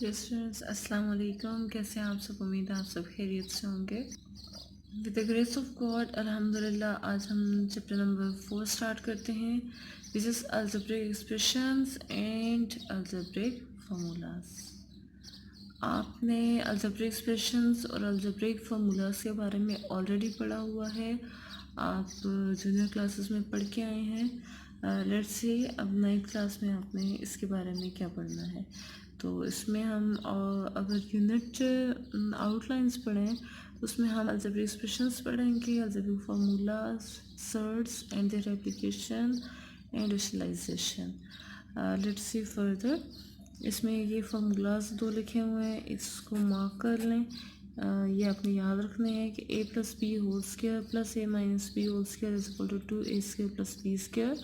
Dear students, अस्सलाम वालेकुम। कैसे हैं आप सब? उम्मीद है आप सब खैरियत से होंगे। With the grace of God अल्हम्दुलिल्लाह आज हम चैप्टर नंबर 4 स्टार्ट करते हैं, which is algebraic expressions and algebraic formulas. आपने अलजेब्रिक एक्सप्रेशंस और अलजेब्रिक फार्मूलाज के बारे में ऑलरेडी पढ़ा हुआ है, आप जूनियर क्लासेस में पढ़ के आए हैं। लेट्स सी अब नई क्लास में आपने इसके बारे में क्या पढ़ना है। तो इसमें हम अगर यूनिट आउटलाइंस पढ़ें तो उसमें हम अलजेब्रिक एक्सप्रेशंस पढ़ेंगे, algebraic formulas, surds and their application and visualisation. Let's see further. इसमें ये फार्मूलाज 2 लिखे हुए हैं, इसको मार्क कर लें। ये आपने याद रखने हैं कि a plus b whole square plus a minus b whole square is equal to 2a square plus B square,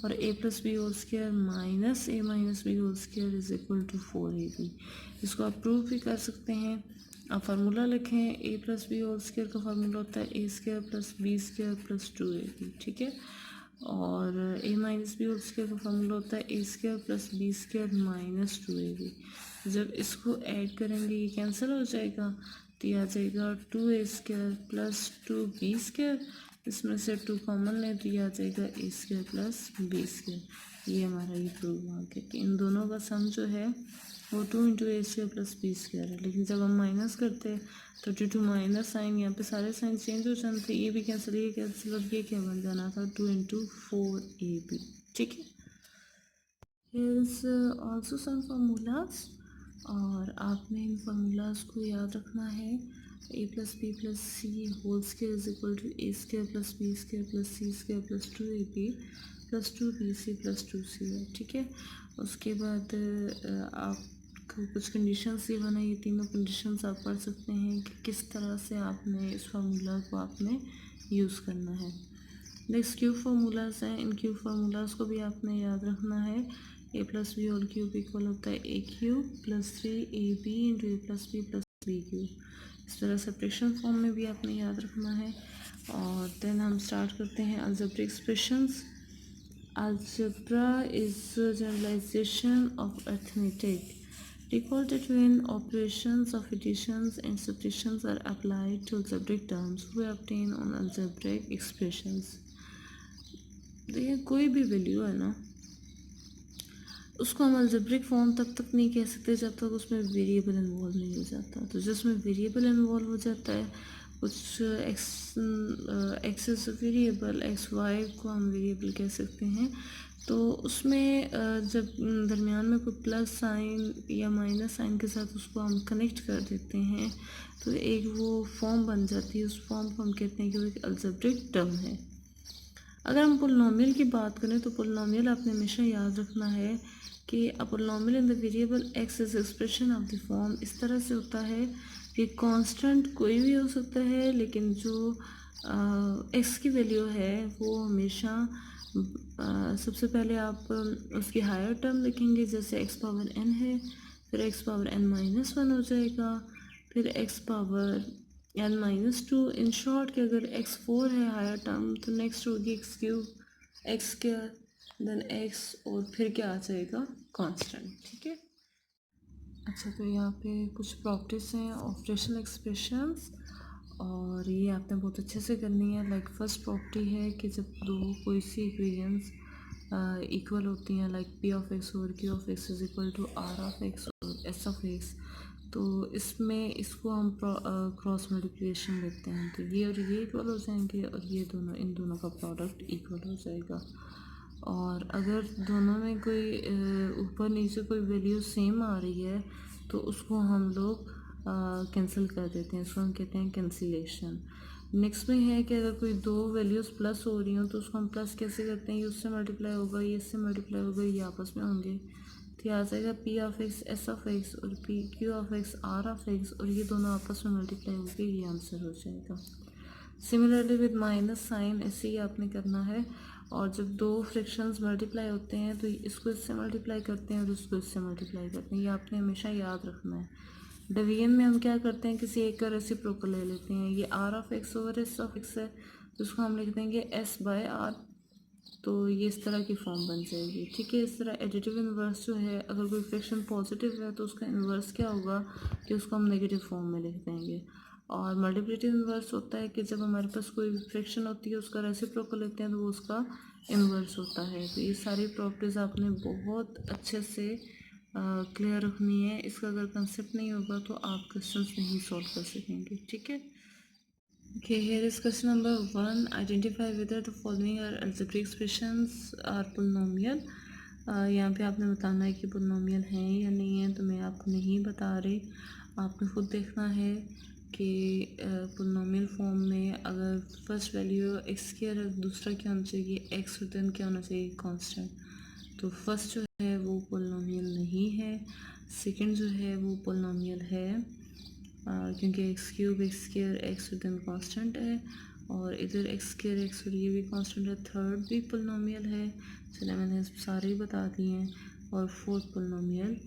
और a plus b whole square minus a minus b whole square is equal to 4ab। इसको आप prove भी कर सकते हैं। आप formula लिखें, a plus b whole square का फार्मूला होता है a square plus B square plus 2ab, ठीक है। और a minus b whole square का फार्मूला होता है a square plus B square minus 2ab। जब इसको ऐड करेंगे ये कैंसिल हो जाएगा, तो ये आ जाएगा 2a square plus 2b square, इसमें से 2 कॉमन लें तो ये आ जाएगा a square plus b square. ये हमारा ये प्रूव हुआ कि इन दोनों का सम जो है वो 2 into a square plus B square है। लेकिन जब हम माइनस करते हैं तो ड्यू टू माइनस साइन यहाँ पे सारे साइन चेंज हो जाते थे, ये भी कैंसिल, ये कैंसिल, और ये क्या बन जाना था 2 इंटू 4ab, ठीक है। Here is also some formulas और आपने इन फार्मूलाज को याद रखना है। a plus b plus c whole square is equal to a square plus B square plus c square plus 2ab plus 2bc plus 2c है, ठीक है। उसके बाद आपको कुछ कंडीशंस ये बना, ये तीनों कंडीशंस आप पढ़ सकते हैं कि किस तरह से आपने इस फार्मूला को आपने यूज़ करना है। नेक्स्ट क्यूब फार्मूलाज हैं, इन क्यूब फार्मूलाज को भी आपने याद रखना है। a plus b whole cube इक्वल होता है a cube plus 3ab into a plus b plus b cube. इस तरह सेपरेशन फॉर्म में भी आपने याद रखना है। और देन हम स्टार्ट करते हैं algebraic expressions. Algebra is generalisation of arithmetic. Recall that when operations of additions and subtractions are applied to algebraic terms, we obtain on algebraic expressions। देखिए कोई भी वैल्यू है ना, उसको हम अलजेब्रिक फॉर्म तब तक नहीं कह सकते जब तक उसमें वेरिएबल इन्वॉल्व नहीं हो जाता। तो जिसमें वेरिएबल इन्वॉल्व हो जाता है, कुछ x is variable, x y को हम वेरिएबल कह सकते हैं, तो उसमें जब दरमियान में कोई प्लस साइन या माइनस साइन के साथ उसको हम कनेक्ट कर देते हैं तो एक वो फॉर्म बन जाती है। उस फॉर्म को हम कहते हैं कि वो एक अलजेब्रिक टर्म है। अगर हम पोलिनोमियल की बात करें तो पोलिनोमियल आपने हमेशा याद रखना है कि a polynomial in the variable X is expression of the form इस तरह से होता है कि कांस्टेंट कोई भी हो सकता है, लेकिन जो एक्स की वैल्यू है वो हमेशा सबसे पहले आप उसकी हायर टर्म लिखेंगे, जैसे एक्स पावर एन है, फिर एक्स पावर एन माइनस 1 हो जाएगा, फिर x power n minus 2। In short कि अगर एक्स 4 है हायर टर्म तो नेक्स्ट होगी x cube x square then x और फिर क्या आ जाएगा कांस्टेंट, ठीक है। अच्छा, तो यहाँ पे कुछ प्रॉपर्टीज हैं ऑपरेशनल एक्सप्रेशंस और ये आपने बहुत अच्छे से करनी है। लाइक फर्स्ट प्रॉपर्टी है कि जब दो कोई सी इक्वेशंस इक्वल होती हैं, लाइक पी ऑफ एक्स और q of x is equal to r of x और एस ऑफ एक्स, तो इसमें इसको हम क्रॉस मल्टीप्लिकेशन लेते हैं, तो ये और ये इक्वल हो जाएंगे और ये दोनों, इन दोनों का प्रोडक्ट इक्वल हो जाएगा। और अगर दोनों में कोई ऊपर नीचे कोई वैल्यू सेम आ रही है तो उसको हम लोग कैंसिल कर देते हैं, इसको हम कहते हैं कैंसिलेशन। नेक्स्ट में है कि अगर कोई दो वैल्यूज़ प्लस हो रही हो तो उसको हम प्लस कैसे करते हैं, ये उससे मल्टीप्लाई होगा, ये इससे मल्टीप्लाई होगा, ये आपस में होंगे, तो ये आ जाएगा P of X S of x और P Q of X R of x, और ये दोनों आपस में मल्टीप्लाई होकर ये आंसर हो जाएगा। सिमिलरली विद माइनस साइन ऐसे ही आपने करना है। और जब दो फ्रैक्शंस मल्टीप्लाई होते हैं तो इसको इससे मल्टीप्लाई करते हैं और इसको इससे मल्टीप्लाई करते हैं, ये आपने हमेशा याद रखना है। डिवीजन में हम क्या करते हैं, किसी एक का रेसिप्रोकल ले लेते हैं। ये r of x over s of x है तो उसको हम लिख देंगे एस बाय आर, तो ये इस तरह की फॉर्म बन जाएगी। ठीक है, इस तरह एडिटिव इन्वर्स जो है, अगर कोई फ्रैक्शन पॉजिटिव है तो उसका इन्वर्स क्या होगा कि उसको हम नेगेटिव फॉर्म में लिख देंगे। और मल्टीप्लिकेटिव इन्वर्स होता है कि जब हमारे पास कोई फ्रैक्शन होती है उसका रेसिप्रोकल लेते हैं तो वो उसका इन्वर्स होता है। तो ये सारी प्रॉपर्टीज़ आपने बहुत अच्छे से क्लियर रखनी है। इसका अगर कंसेप्ट नहीं होगा तो आप क्वेश्चंस नहीं सॉल्व कर सकेंगे। ठीक है। Okay, here is question number 1. Identify whether the following are algebraic expressions are polynomial. यहाँ पे आपने बताना है कि पोलिनोमियल हैं या नहीं है, तो मैं आपको नहीं बता रही, आपने खुद देखना है कि पोलिनोमियल फॉर्म में अगर फर्स्ट वैल्यू एक्स स्क्वायर है, दूसरा क्या होना चाहिए एक्स, और देन क्या होना चाहिए कांस्टेंट। तो फर्स्ट जो है वो पोलिनोमियल नहीं है, सेकंड जो है वो पोलिनोमियल है क्योंकि x cube x square x with constant है, और इधर एक्स स्क्वायर एक्स और ये भी कांस्टेंट है। थर्ड भी पोलिनोमियल है, चलिए मैंने सारे ही बता दिए हैं। और फोर्थ पोलिनोमियल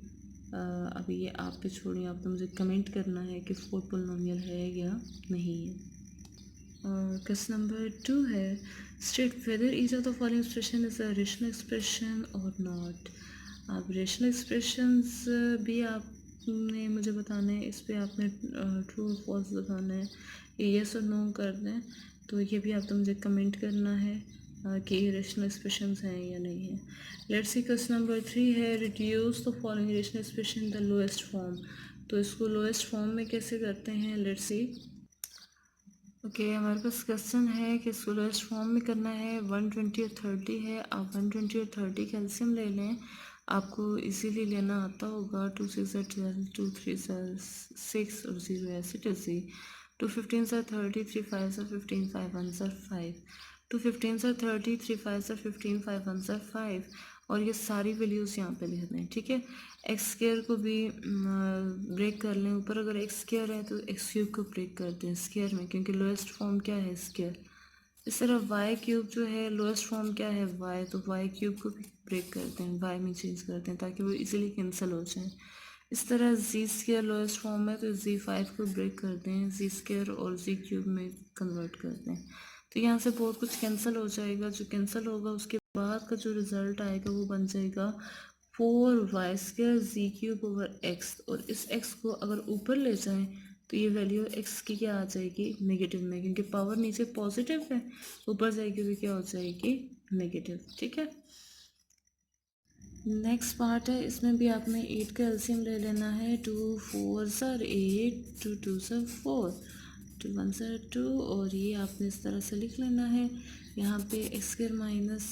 अभी ये आप पे छोड़िए, आप तो मुझे कमेंट करना है कि फोर्थ पोलिनोमियल है या नहीं है। क्वेश्चन नंबर 2 है state whether each of the following expression is a rational expression और नॉट। अब रेशनल एक्सप्रेशंस भी आपने मुझे बताना है, इस पे आपने ट्रू और फॉल्स बताना है, ये येस और नो कर दें। तो ये भी आपको मुझे कमेंट करना है कि ये रेशनल एक्सप्रेशंस हैं या नहीं है। लेट्स सी क्वेश्चन नंबर 3 है reduce the following rational expression in the lowest form. तो इसको लोएस्ट फॉर्म में कैसे करते हैं, लेट्स सी। ओके, हमारे पास क्वेश्चन है कि इसको लोएस्ट फॉर्म में करना है। 120 और 30 है, आप 120 और 30 कैल्शियम ले लें, आपको इजीली लेना आता होगा। 2 6 12, 2 3 6 और 0 ऐसे टजी, 2 15 30, 3 5 15, 5 1 5, 2 15 30, 3 5 15, 5 1 5, और ये सारी वैल्यूज़ यहाँ पे लिख दें। ठीक है, एक्स स्क्वायर को भी ब्रेक कर लें, ऊपर अगर एक्स स्क्वायर है तो एक्स क्यूब को ब्रेक कर दें स्क्वायर में, क्योंकि लोएस्ट फॉर्म क्या है स्क्वायर। इस तरह वाई क्यूब जो है लोएस्ट फॉर्म क्या है वाई, तो वाई क्यूब को भी ब्रेक करते हैं, वाई में चेंज करते हैं ताकि वो इजीली कैंसिल हो जाए। इस तरह जी स्क्वायर लोएस्ट फॉर्म है तो जी 5 को ब्रेक करते हैं, जी स्क्वायर और जी क्यूब में कन्वर्ट करते हैं। तो यहाँ से बहुत कुछ कैंसिल हो जाएगा, जो कैंसिल होगा उसके बाद का जो रिज़ल्ट आएगा वो बन जाएगा 4y² जी क्यूब ओवर एक्स, और इस एक्स को अगर ऊपर ले जाएं तो ये वैल्यू एक्स की क्या आ जाएगी नेगेटिव में, क्योंकि पावर नीचे पॉजिटिव है, ऊपर जाएगी तो क्या हो जाएगी नेगेटिव। ठीक है, नेक्स्ट पार्ट है, इसमें भी आपने 8 का एलसीएम ले लेना है। 2 4 8, 2 2 4, 2 1 2, और ये आपने इस तरह से लिख लेना है। यहाँ पे एक्स स्क्वायर माइनस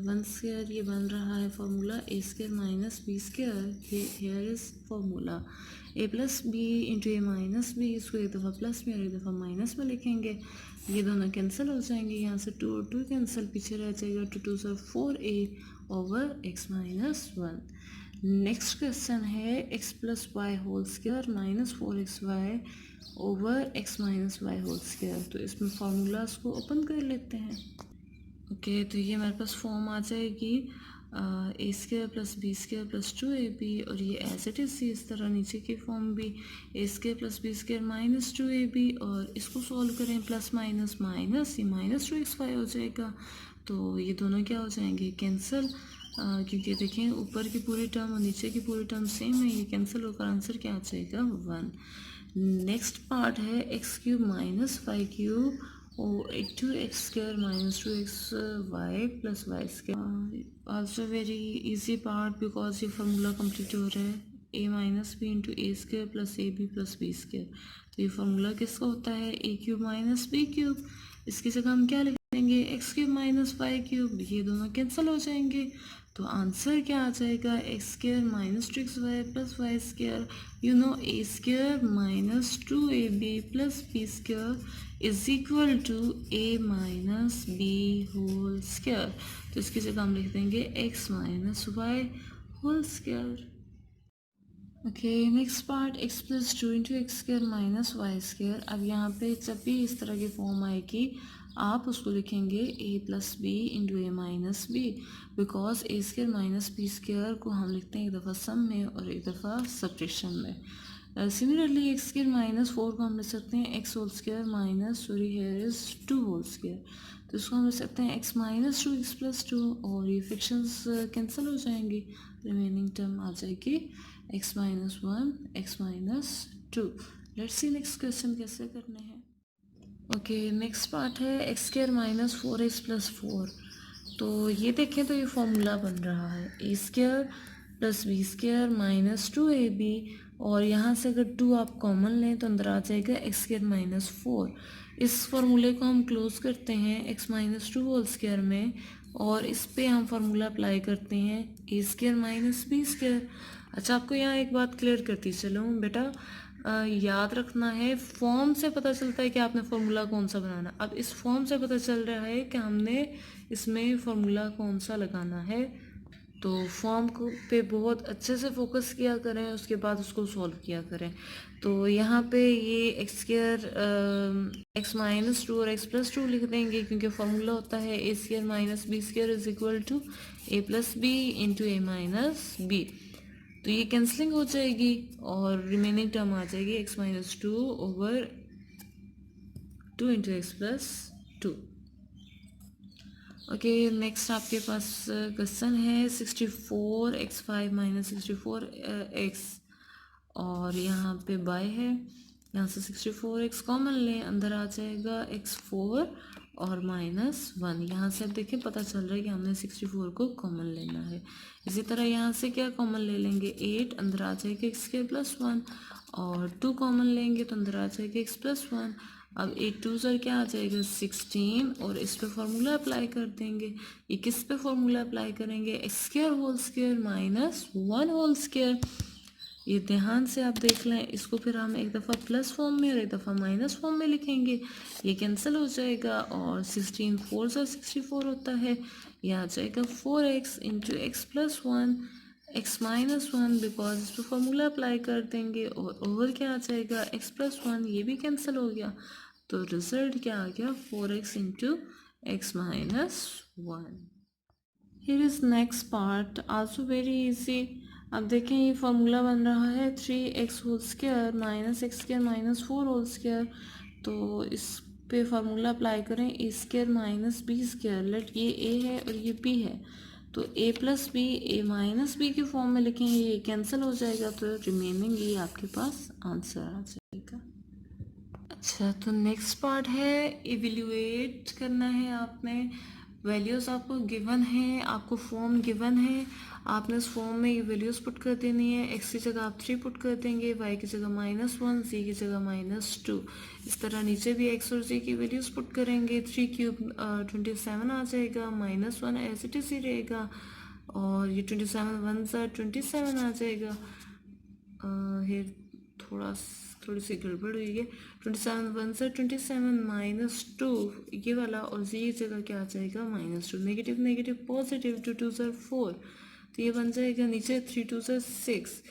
1 स्क्वायर ये बन रहा है formula, a square minus B square, here is formula a plus B into A minus b, इसको एक दफ़ा प्लस में और एक दफ़ा माइनस में लिखेंगे, ये दोनों कैंसिल हो जाएंगे। यहाँ से 2 और 2 कैंसिल, पीछे रह जाएगा 2 2 4a over X minus 1। Next question है X plus Y whole square minus 4xy over X minus Y whole square. तो इसमें फार्मूलाज को ओपन कर लेते हैं। ओके, तो ये हमारे पास फॉर्म आ जाएगी A square plus B square plus 2ab, और ये एज इट इज़ इस तरह नीचे की फॉर्म भी A square plus B square minus 2ab, और इसको सॉल्व करें प्लस माइनस माइनस, ये माइनस 2xy हो जाएगा। तो ये दोनों क्या हो जाएंगे कैंसिल, क्योंकि देखें ऊपर की पूरी टर्म और नीचे की पूरी टर्म सेम है, ये कैंसिल होकर आंसर क्या आ जाएगा 1। नेक्स्ट पार्ट है x cube minus y cube और 2x square minus 2xy plus y square. Also very easy part because ये फार्मूला कंप्लीट हो रहा है, a minus b into a square plus a b plus B square. तो ये formula किसका होता है a cube minus b cube, इसकी जगह हम क्या लिख देंगे x cube minus y cube, ये दोनों कैंसिल हो जाएंगे। तो आंसर क्या आ जाएगा x square minus 2xy plus y square, you know a square minus 2ab plus B square is equal to a minus b whole square. तो इसकी जगह हम लिख देंगे x minus Y whole square. Okay, next part x plus 2 into x square minus y square. अब यहाँ पे जब भी इस तरह की फॉर्म आएगी आप उसको लिखेंगे A plus B into A minus B, because A square minus B square को हम लिखते हैं एक दफ़ा सम में और एक दफ़ा सब्ट्रैक्शन में। सिमिलरली एक्स स्क्र माइनस 4 को हम लिख सकते हैं x whole square minus sorry here is 2 whole square, तो इसको हम लिख सकते हैं एक्स माइनस 2 एक्स प्लस 2 और ये फ्रैक्शंस कैंसिल हो जाएंगी, रिमेनिंग टर्म आ जाएगी x minus 1 x minus 2। Let's see next question कैसे करने हैं। ओके नेक्स्ट पार्ट है x square minus 4 x plus 4। तो ये देखें तो ये फॉर्मूला बन रहा है A square plus B square minus 2ab, और यहाँ से अगर 2 आप कॉमन लें तो अंदर आ जाएगा एक्स स्क्र माइनस 4। इस फॉर्मूले को हम क्लोज करते हैं एक्स माइनस 2 होल स्क्र में, और इस पे हम फार्मूला अप्लाई करते हैं ए स्क्र माइनस बी स्क्र। अच्छा आपको यहाँ एक बात क्लियर करती चलूँ बेटा, याद रखना है फॉर्म से पता चलता है कि आपने फार्मूला कौन सा बनाना। अब इस फॉर्म से पता चल रहा है कि हमने इसमें फार्मूला कौन सा लगाना है, तो फॉर्म को पे बहुत अच्छे से फोकस किया करें, उसके बाद उसको सॉल्व किया करें। तो यहाँ पे ये एक्स स्क्र एक्स माइनस 2 और एक्स प्लस 2 लिख देंगे, क्योंकि फार्मूला होता है A square minus B square is equal to A plus B into A minus B. तो ये कैंसलिंग हो जाएगी और रिमेनिंग टर्म आ जाएगी x minus 2 over 2 into x plus 2। Okay next आपके पास क्वेश्चन है 64 एक्स 5 माइनस 64 एक्स, और यहाँ पे बाय है, यहाँ से 64 एक्स कॉमन लें, अंदर आ जाएगा एक्स 4 और माइनस 1। यहाँ से अब देखिए पता चल रहा है कि हमने 64 को कॉमन लेना है। इसी तरह यहाँ से क्या कॉमन ले लेंगे 8, अंदर आ जाएगा एक्स स्क्र प्लस 1, और 2 कॉमन लेंगे तो अंदर आ जाएगा एक्स प्लस 1। अब 8 2 सर क्या आ जाएगा 16, और इस पे फॉर्मूला अप्लाई कर देंगे। ये किस पे फॉर्मूला अप्लाई करेंगे x square whole square minus 1 whole square. ये ध्यान से आप देख लें, इसको फिर हम एक दफ़ा प्लस फॉर्म में और एक दफ़ा माइनस फॉर्म में लिखेंगे, ये कैंसिल हो जाएगा और 16 4 से 64 होता है, ये आ जाएगा 4x into x plus 1 x minus 1, because इस पर फॉर्मूला अप्लाई कर देंगे, और ओवर क्या आ जाएगा एक्स प्लस 1, ये भी कैंसिल हो गया, तो रिजल्ट क्या आ गया 4x into X minus 1। Here is next part also very easy. अब देखें ये फार्मूला बन रहा है 3x whole square minus X square minus 4 whole square, तो इस पे फार्मूला अप्लाई करें A square minus B square. Let ये a है और ये b है, तो a plus B A minus B के फॉर्म में लिखेंगे, ये कैंसिल हो जाएगा, तो रिमेनिंग ये आपके पास आंसर आ जाएगा। अच्छा तो नेक्स्ट पार्ट है इवेल्युएट करना है आपने। वैल्यूज़ आपको गिवन है, आपको फॉर्म गिवन है, आपने उस फॉर्म में ये वैल्यूज़ पुट कर देनी है। एक्स की जगह आप 3 पुट कर देंगे, वाई की जगह -1, जी की जगह -2। इस तरह नीचे भी एक्स और जी की वैल्यूज़ पुट करेंगे। 3 क्यूब 27 आ जाएगा, -1 एज इट इज़ ही रहेगा, और ये 27 1 ज़ा 27 आ जाएगा। हेयर थोड़ी सी गड़बड़ हुई है। 27 1 ज़ा 27 -2 ये वाला, और जी की जगह क्या आ जाएगा -2। नेगेटिव नेगेटिव पॉजिटिव, 2 2 ज़ा 4, तो ये बन जाएगा नीचे 3 2 ज़ा 6,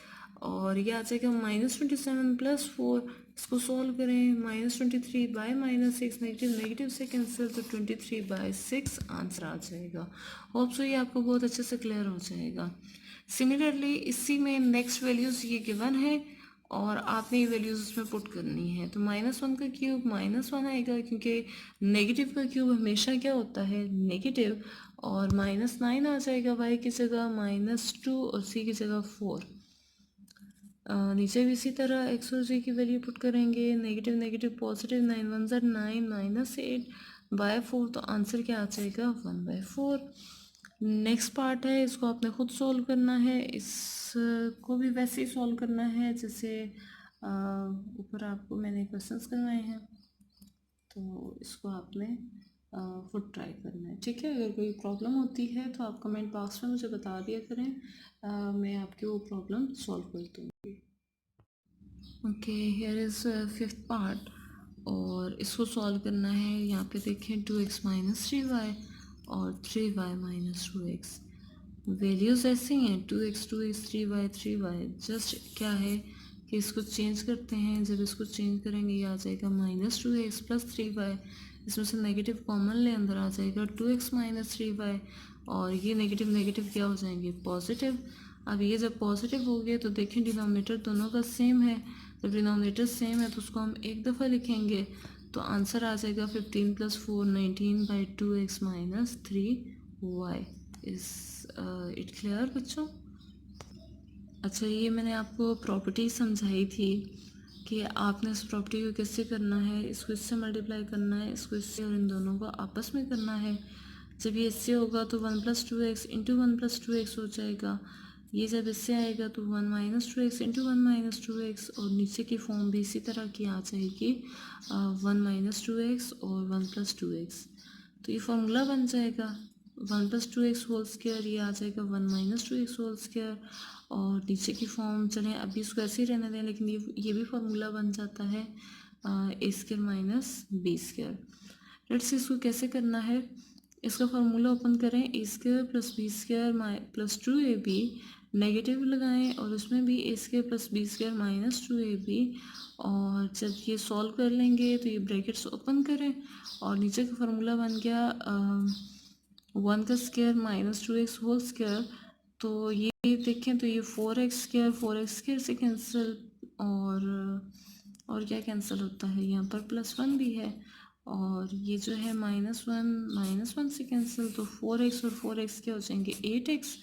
और ये आ जाएगा -27 प्लस 4। इसको सॉल्व करें, -23 बाय -6, नेगेटिव नेगेटिव से कैंसिल, तो 23/6 आंसर आ जाएगा। होप सो ये आपको बहुत अच्छे से क्लियर हो जाएगा। सिमिलरली इसी में नेक्स्ट वैल्यूज़ ये गिवन है और आपने ये वैल्यूज़ उसमें पुट करनी है। तो -1 का क्यूब -1 आएगा, क्योंकि नेगेटिव का क्यूब हमेशा क्या होता है नेगेटिव, और -9 आ जाएगा वाई की जगह, -2 और सी की जगह 4। नीचे भी इसी तरह एक्स और जी की वैल्यू पुट करेंगे, नेगेटिव नेगेटिव पॉजिटिव, 9 1 ज़ा 9 -8/4, तो आंसर क्या आ जाएगा 1/4। नेक्स्ट पार्ट है, इसको आपने खुद सॉल्व करना है, इसको भी वैसे ही सॉल्व करना है जैसे ऊपर आपको मैंने क्वेश्चंस करवाए हैं, तो इसको आपने खुद ट्राई करना है, ठीक है। अगर कोई प्रॉब्लम होती है तो आप कमेंट बॉक्स में मुझे बता दिया करें, मैं आपकी वो प्रॉब्लम सॉल्व कर दूँगी। Okay here is 5th part, और इसको सॉल्व करना है। यहाँ पे देखें 2x माइनस 3y और 3y माइनस 2x, वैल्यूज़ ऐसी हैं 2x 2x 3y 3y। Just क्या है कि इसको चेंज करते हैं, जब इसको चेंज करेंगे ये आ जाएगा -2x प्लस 3y, इसमें से नेगेटिव कॉमन ले, अंदर आ जाएगा 2x माइनस 3y, और ये नेगेटिव नेगेटिव क्या हो जाएंगे पॉजिटिव। अब ये जब पॉजिटिव हो गए तो देखें डिनोमिनेटर दोनों का सेम है, जब डिनोमिनेटर सेम है तो उसको हम एक दफ़ा लिखेंगे तो आंसर आ जाएगा 15 + 4 19/2x - 3y। Is it clear बच्चों? अच्छा, ये मैंने आपको प्रॉपर्टी समझाई थी कि आपने इस प्रॉपर्टी को कैसे करना है, इसको इससे मल्टीप्लाई करना है, इसको इससे, और इन दोनों को आपस में करना है। जब ये इससे होगा तो 1 + 2x इंटू 1 + 2x हो जाएगा। ये जब इससे आएगा तो 1 - 2x इंटू 1 - 2x, और नीचे की फॉर्म भी इसी तरह की आ जाएगी 1 - 2x और 1 + 2x। तो ये फार्मूला बन जाएगा 1 + 2x होल स्क्वायर, ये आ जाएगा 1 - 2x होल स्क्वायर। और नीचे की फॉर्म चलें अभी इसको ऐसे ही रहने दें, लेकिन ये भी फार्मूला बन जाता है a² - b²। लेट्स इसको कैसे करना है, इसका फार्मूला ओपन करें, a² + b² + 2ab, नेगेटिव लगाएं और उसमें भी a² + b² - 2ab। और जब ये सॉल्व कर लेंगे तो ये ब्रैकेट्स ओपन करें और नीचे का फार्मूला बन गया 1² - 2x होल स्क्वायर। तो ये देखें तो ये 4x² से कैंसिल, और क्या कैंसिल होता है, यहाँ पर +1 भी है, और ये जो है -1 से कैंसिल, तो 4x और 4x क्या हो जाएंगे 8x,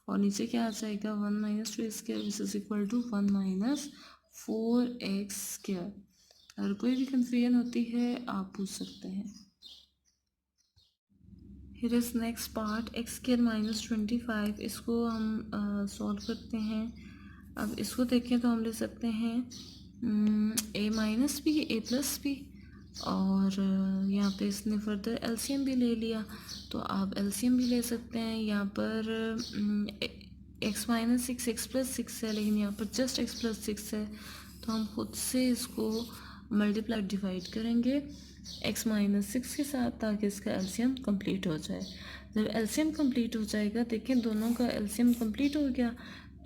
और नीचे क्या आ जाएगा 1 - 2x² which is equal to 1 - 4x²। अगर कोई भी कंफ्यूजन होती है आप पूछ सकते हैं। Here is next part x² - 25, इसको हम सॉल्व करते हैं। अब इसको देखें तो हम ले सकते हैं a - b, a + b, और यहाँ पे इसने फर्दर एलसीएम भी ले लिया, तो आप एलसीएम भी ले सकते हैं। यहाँ पर x - 6 x + 6 है, लेकिन यहाँ पर जस्ट x + 6 है, तो हम खुद से इसको मल्टीप्लाई डिवाइड करेंगे x - 6 के साथ, ताकि इसका एलसीएम कंप्लीट हो जाए। जब एलसीएम कंप्लीट हो जाएगा, देखें दोनों का एलसीएम कंप्लीट हो गया,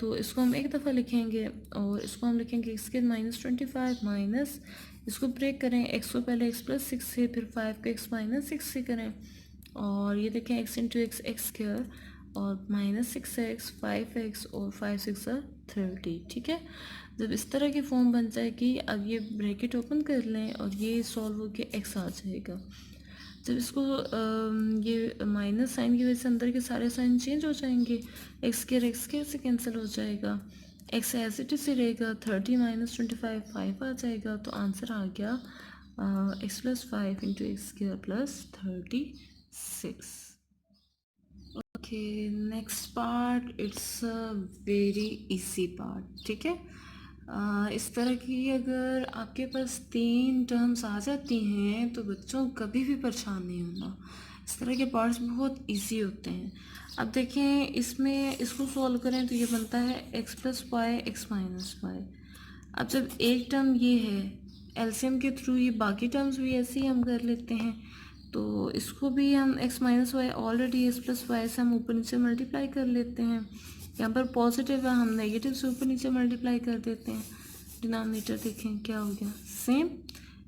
तो इसको हम एक दफ़ा लिखेंगे, और इसको हम लिखेंगे x² - 25 माइनस, इसको ब्रेक करें, x को पहले x + 6 से, फिर 5 को x - 6 से करें, और ये देखें x × x x², और -6x 5x और 5 × 6 = 30। ठीक है, जब इस तरह की फॉर्म बन जाएगी, अब ये ब्रैकेट ओपन कर लें और ये सॉल्व होकर x आ जाएगा। जब इसको ये माइनस साइन की वजह से अंदर के सारे साइन चेंज हो जाएंगे, x² से कैंसिल हो जाएगा, x एज इट इज़ रहेगा, 30 - 25 5 आ जाएगा, तो आंसर आ गया x + 5 × x² + 36। Okay, next part, it's a very easy part. ठीक है, इस तरह की अगर आपके पास 3 टर्म्स आ जाती हैं तो बच्चों कभी भी परेशान नहीं होना। इस तरह के पार्ट्स बहुत इजी होते हैं। अब देखें, इसमें इसको सॉल्व करें तो ये बनता है x + y x - y। अब जब एक टर्म ये है, एलसीएम के थ्रू ये बाकी टर्म्स भी ऐसे ही हम कर लेते हैं, तो इसको भी हम x - y already x + y से हम ऊपर नीचे मल्टीप्लाई कर लेते हैं। यहाँ पर पॉजिटिव है, हम नेगेटिव से ऊपर नीचे मल्टीप्लाई कर देते हैं। डिनोमिनेटर देखें क्या हो गया, सेम,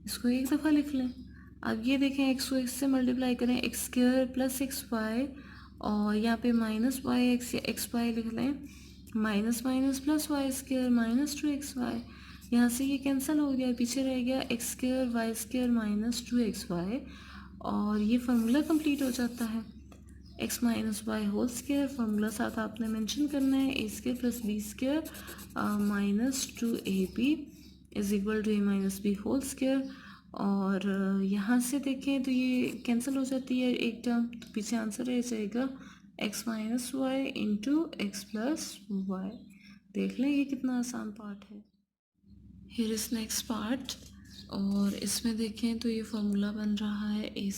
इसको एक दफ़ा लिख लें। अब ये देखें, x को x से मल्टीप्लाई करें, x² + xy, और यहाँ पे -yx या xy लिख लें, minus minus plus y² - 2xy। यहाँ से ये कैंसिल हो गया, पीछे रह गया x² y² - 2xy, और ये फार्मूला कंप्लीट हो जाता है। x - y whole square, formula साथ आपने मेंशन करना है, a² + b² - 2ab is equal to a - b whole square. और यहाँ से देखें तो ये कैंसिल हो जाती है एक टर्म, तो पीछे आंसर रह जाएगा x - y × x + y। देख लें ये कितना आसान पार्ट है। हियर इज़ नेक्स्ट पार्ट, और इसमें देखें तो ये फार्मूला बन रहा है a²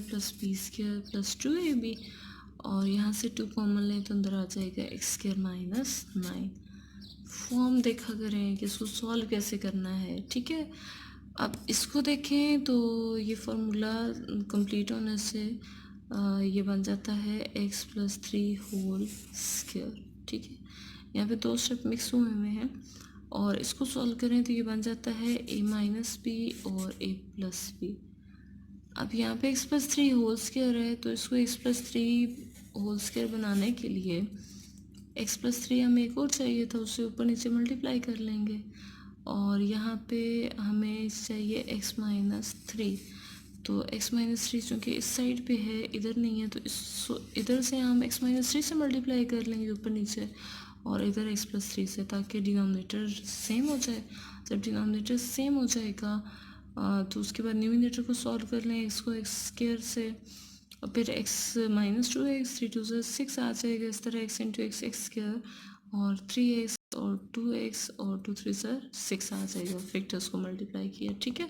+ b² + 2ab, और यहाँ से 2 कॉमन लें तो अंदर आ जाएगा x² - 9। फॉर्म देखा करें कि इसको सॉल्व कैसे करना है। ठीक है, अब इसको देखें तो ये फार्मूला कंप्लीट होने से ये बन जाता है x + 3 होल स्क्वायर। ठीक है, यहाँ पे 2 स्टेप मिक्स हुए हुए हैं, और इसको सॉल्व करें तो ये बन जाता है a - b और a + b। अब यहाँ पे x + 3 होल स्क्वायर है, तो इसको x + 3 होल स्क्वायर बनाने के लिए x + 3 हमें एक और चाहिए था, उससे ऊपर नीचे मल्टीप्लाई कर लेंगे, और यहाँ पे हमें चाहिए x-3। तो x-3 चूँकि इस साइड पे है, इधर नहीं है, तो इधर से हम x-3 से मल्टीप्लाई कर लेंगे ऊपर नीचे, और इधर x+3 से, ताकि डिनोमिनेटर सेम हो जाए। जब डिनोमिनेटर सेम हो जाएगा तो उसके बाद न्यूमिनेटर को सॉल्व कर लें, x को x² से, और फिर x-2x, 3 2 6 आ जाएगा। इस तरह x इंटू x² और 3x और 2x और 2 3 6 आ जाएगा। फैक्टर्स को मल्टीप्लाई किया, ठीक है।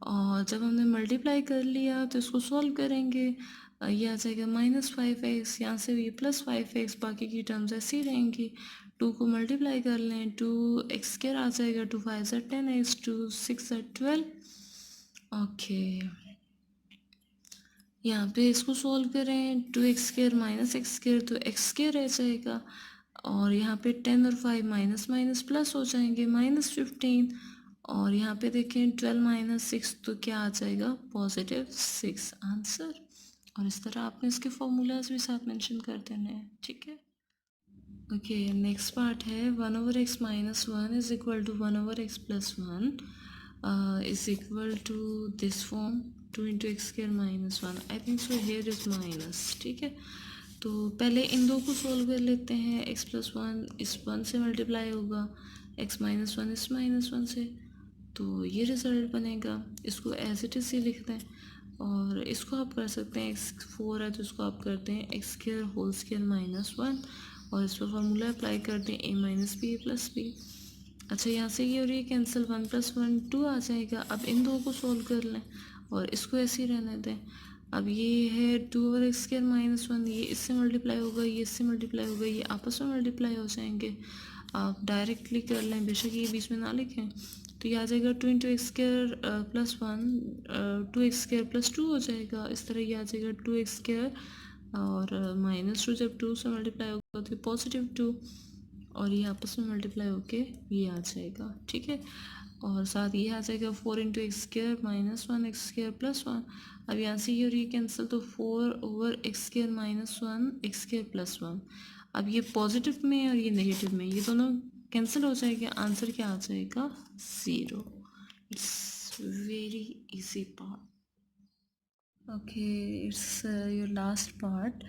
और जब हमने मल्टीप्लाई कर लिया तो इसको सॉल्व करेंगे। ये आ जाएगा -5x, यहाँ से भी +5x, बाकी की टर्म्स ऐसी रहेंगी। 2 को मल्टीप्लाई कर लें, 2x² आ जाएगा, 2 5 10x, 2 6 12। ओके, यहाँ पे इसको सॉल्व करें, 2x² -x² तो x² रह जाएगा, और यहाँ पे 10 और 5 माइनस माइनस प्लस हो जाएंगे, -15। और यहाँ पे देखें 12 - 6 तो क्या आ जाएगा, +6 आंसर। और इस तरह आपने इसके फॉर्मूलाज भी साथ मेंशन कर देने हैं, ठीक है। ओके, नेक्स्ट पार्ट है 1/x - 1 is equal to 1/x + 1 is equal to this form 2 × x² - 1। I think so here is minus, ठीक है। तो पहले इन दो को सॉल्व कर लेते हैं। x + 1 इस 1 से मल्टीप्लाई होगा, x - 1 इस -1 से, तो ये रिज़ल्ट बनेगा। इसको एज इट इज़ ही लिखते हैं, और इसको आप कर सकते हैं, x4 है तो इसको आप करते हैं x² होल स्क्वायर -1, और इस पर फॉर्मूला अप्लाई करते हैं a - b + b। अच्छा, यहाँ से ये और ये कैंसिल, 1 + 1 2 आ जाएगा। अब इन दो को सॉल्व कर लें और इसको ऐसे ही रहने दें। अब ये है 2/x² - 1, ये इससे मल्टीप्लाई होगा, ये इससे मल्टीप्लाई होगा, ये आपस में मल्टीप्लाई हो जाएंगे। आप डायरेक्टली कर लें, बेशक ये बीच में ना लिखें। तो ये आ जाएगा 2 × x² + 1, 2x² + 2 हो जाएगा। इस तरह ये आ जाएगा 2x² और -2 जब 2 से मल्टीप्लाई होगा तो +2, और ये आपस में मल्टीप्लाई होके ये आ जाएगा, ठीक है। और साथ ये आ जाएगा 4 × x² - 1 x² + 1। अब यहाँ से ये और ये कैंसिल, तो 4/x² - 1 x² + 1। अब ये पॉजिटिव में है और ये नेगेटिव में, ये दोनों कैंसिल हो जाएगा। आंसर क्या आ जाएगा, 0। It's very easy part. Okay, it's your last part.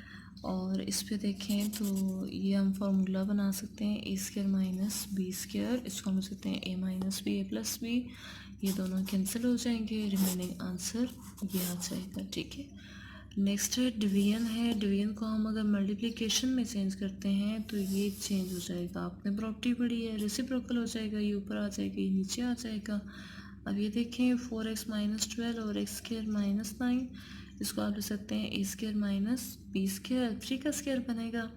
और इस पे देखें तो ये हम फार्मूला बना सकते हैं a² - b², इसको हम सकते हैं a - b a + b। ये दोनों कैंसिल हो जाएंगे, रिमेनिंग आंसर ये आ जाएगा, ठीक है। नेक्स्ट है डिवीजन है। डिवीजन को हम अगर मल्टीप्लिकेशन में चेंज करते हैं तो ये चेंज हो जाएगा। आपने प्रॉपर्टी पढ़ी है, रेसिप्रोकल हो जाएगा, ये ऊपर आ जाएगा, ये नीचे आ जाएगा। अब ये देखें 4x - 12 और x² - 9, इसको आप लिख सकते हैं a² - b², 3 का स्क्वायर बनेगा,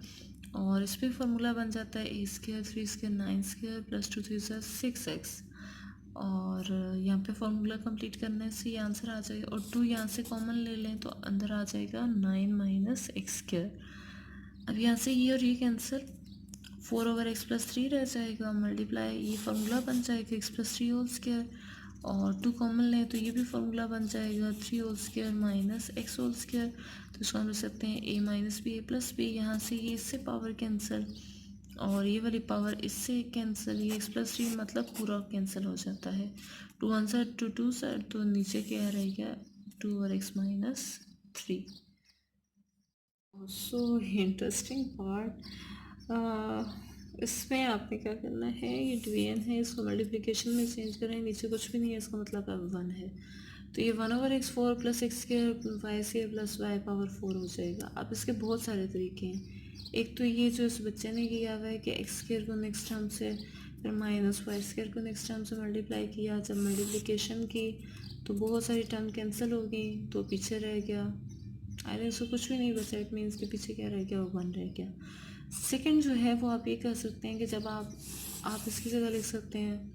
और इस पर फॉर्मूला बन जाता है a² 3² 9² + 2 3 6x। और यहाँ पे फॉर्मूला कंप्लीट करने से ये आंसर आ जाएगा, और 2 यहाँ से कॉमन ले लें तो अंदर आ जाएगा 9 - x²। अब यहाँ से ये और ये कैंसिल, 4/x + 3 रह जाएगा, मल्टीप्लाई ये फार्मूला बन जाएगा x + 3 होल स्क्वायर, और 2 कॉमन लें तो ये भी फार्मूला बन जाएगा 3 whole square - x whole square. तो इसको हम लिख सकते हैं a - b a + b। यहाँ से ये इससे पावर कैंसिल, और ये वाली पावर इससे कैंसिल, ये x + 3 मतलब पूरा कैंसिल हो जाता है। 2 1 साइड 2 2 साइड, तो नीचे क्या रहेगा 2/x - 3। So interesting part. इसमें आपने क्या करना है, ये डिवीजन है, इसको मल्टीप्लिकेशन में चेंज करें, नीचे कुछ भी नहीं है, इसका मतलब अब 1 है, तो ये 1/x4 + x² y² + y power 4 हो जाएगा। अब इसके बहुत सारे तरीके हैं। एक तो ये जो इस बच्चे ने किया हुआ है कि x² को नेक्स्ट टर्म से, फिर -y² को नेक्स्ट टर्म से मल्टीप्लाई किया, जब मल्टीप्लिकेशन की तो बहुत सारी टर्म कैंसिल हो गई, तो पीछे रह गया, आई थिंक सो कुछ भी नहीं बचा। इट मीन्स के पीछे क्या रह गया, वो 1 रह गया। सेकंड जो है वो आप ये कर सकते हैं कि जब आप इसकी जगह लिख सकते हैं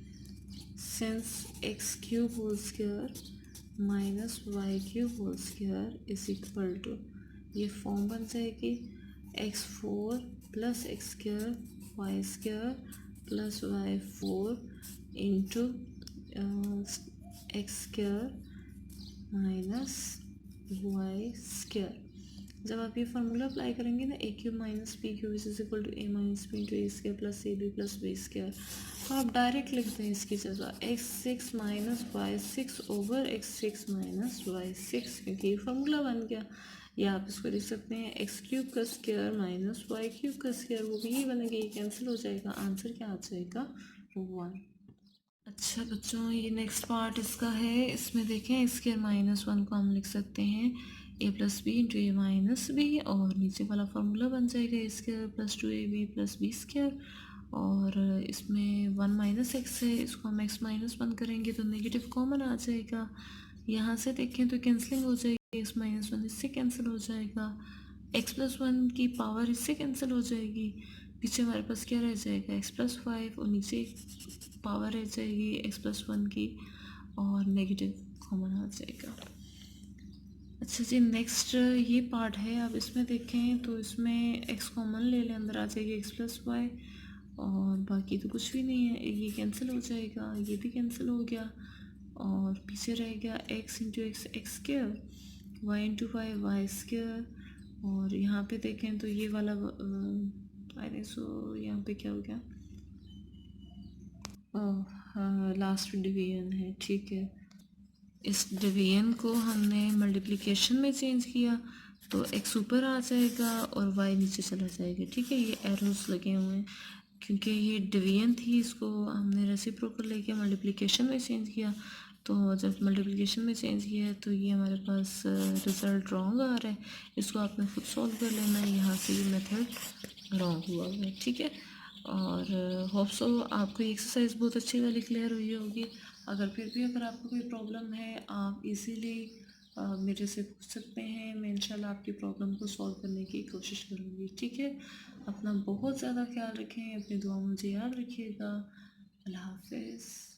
since x³ whole square -y³ whole square is equal to, ये फॉर्म बन जाएगी x4 + x² y² + y4 into x² -y²। जब आप ये फार्मूला अप्लाई करेंगे ना, a³ - b³ is equal to a - b × a² + ab + b², तो आप डायरेक्ट लिख दें इसकी जगह x6 minus y six over x6 minus y six, क्योंकि ये फार्मूला बन गया। या आप इसको लिख सकते हैं एक्स क्यूब का स्क्वायर माइनस वाई क्यूब का स्क्वायर, वो भी ये बनेगा, ये कैंसिल हो जाएगा, आंसर क्या आ जाएगा 1। अच्छा बच्चों, ये नेक्स्ट पार्ट इसका है। इसमें देखें एक्स स्क्वायर माइनस 1 को हम लिख सकते हैं A plus B into A minus B, और नीचे वाला फार्मूला बन जाएगा A square plus 2ab plus B square. और इसमें 1 माइनस एक्स है, इसको हम एक्स माइनस 1 करेंगे तो नेगेटिव कॉमन आ जाएगा। यहाँ से देखें तो कैंसलिंग हो जाएगी, एक्स माइनस 1 इससे कैंसिल हो जाएगा, एक्स प्लस 1 की पावर इससे कैंसिल हो जाएगी। पीछे हमारे पास क्या रह जाएगा एक्स प्लस 5, और नीचे पावर रह जाएगी एक्स प्लस 1 की, और नेगेटिव कॉमन आ जाएगा। अच्छा जी, नेक्स्ट ये पार्ट है। अब इसमें देखें तो इसमें एक्स कॉमन ले लें, अंदर आ जाएगी एक्स प्लस वाई, और बाकी तो कुछ भी नहीं है, ये कैंसिल हो जाएगा, ये भी कैंसिल हो गया, और पीछे रह गया x into x x square, y into y y square. और यहाँ पे देखें तो ये वाला आई थिंक सो यहाँ पे क्या हो गया, हाँ लास्ट डिवीजन है, ठीक है। इस डिवीजन को हमने मल्टीप्लिकेशन में चेंज किया तो एक्स ऊपर आ जाएगा और वाई नीचे चला जाएगा, ठीक है। ये एरोस लगे हुए हैं क्योंकि ये डिवीजन थी, इसको हमने रेसिप्रोकल लेके मल्टीप्लिकेशन में चेंज किया। तो जब मल्टीप्लिकेशन में चेंज किया है तो ये हमारे पास रिज़ल्ट रॉन्ग आ रहा है, इसको आपने खुद सॉल्व कर लेना है। यहाँ से ये मेथड रॉन्ग हुआ है, ठीक है। और होप सो आपको ये एक्सरसाइज बहुत अच्छी वाली क्लियर हुई होगी। अगर फिर भी अगर आपको कोई प्रॉब्लम है, आप इजीली मेरे से पूछ सकते हैं, मैं इंशाल्लाह आपकी प्रॉब्लम को सॉल्व करने की कोशिश करूँगी, ठीक है। अपना बहुत ज़्यादा ख्याल रखें, अपनी दुआ मुझे याद रखिएगा। अल्लाह हाफिज़।